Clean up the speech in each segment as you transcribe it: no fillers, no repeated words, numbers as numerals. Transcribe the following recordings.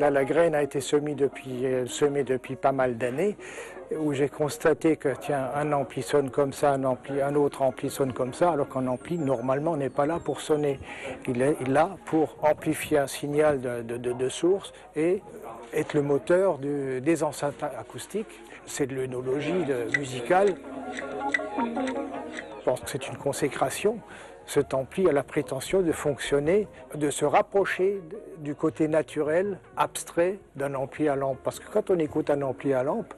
Là, la graine a été semée depuis pas mal d'années, où j'ai constaté que tiens, un ampli sonne comme ça, un autre ampli sonne comme ça, alors qu'un ampli, normalement, n'est pas là pour sonner. Il est là pour amplifier un signal de source et être le moteur des enceintes acoustiques. C'est de l'œnologie musicale. Je pense que c'est une consécration. Cet ampli a la prétention de fonctionner, de se rapprocher du côté naturel, abstrait d'un ampli à lampe. Parce que quand on écoute un ampli à lampe,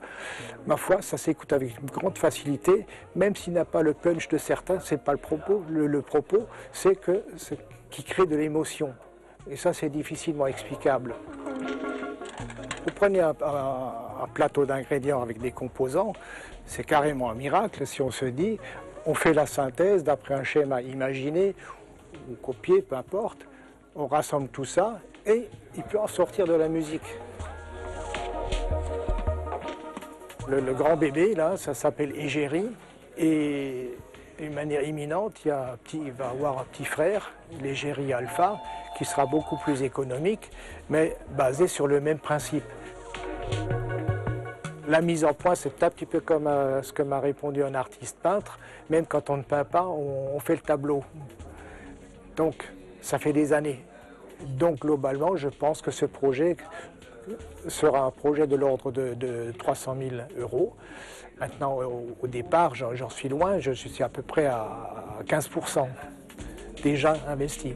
ma foi, ça s'écoute avec une grande facilité, même s'il n'a pas le punch de certains, c'est pas le propos. Le propos, c'est qu'il crée de l'émotion. Et ça, c'est difficilement explicable. Vous prenez un plateau d'ingrédients avec des composants, c'est carrément un miracle si on se dit, on fait la synthèse d'après un schéma imaginé ou copié, peu importe, on rassemble tout ça et il peut en sortir de la musique. Le grand bébé, là, ça s'appelle Égérie et d'une manière imminente, il va avoir un petit frère, l'Égérie Alpha, qui sera beaucoup plus économique, mais basé sur le même principe. La mise en point, c'est un petit peu comme ce que m'a répondu un artiste peintre. Même quand on ne peint pas, on fait le tableau. Donc, ça fait des années. Donc, globalement, je pense que ce projet sera un projet de l'ordre de 300 000 €. Maintenant, au départ, j'en suis loin. Je suis à peu près à 15% déjà investi.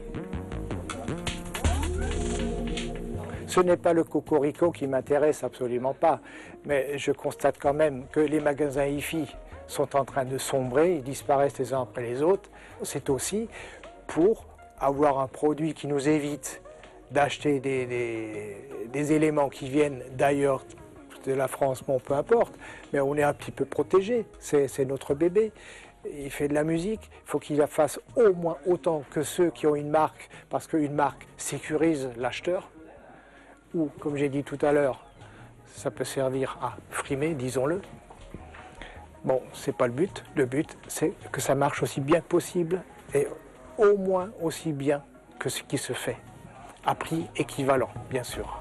Ce n'est pas le cocorico qui m'intéresse, absolument pas. Mais je constate quand même que les magasins hi-fi sont en train de sombrer, ils disparaissent les uns après les autres. C'est aussi pour avoir un produit qui nous évite d'acheter des éléments qui viennent d'ailleurs, de la France, bon, peu importe, mais on est un petit peu protégé, c'est notre bébé. Il fait de la musique, il faut qu'il la fasse au moins autant que ceux qui ont une marque, parce qu'une marque sécurise l'acheteur. Ou, comme j'ai dit tout à l'heure, ça peut servir à frimer, disons-le. Bon, c'est pas le but. Le but, c'est que ça marche aussi bien que possible et au moins aussi bien que ce qui se fait, à prix équivalent, bien sûr.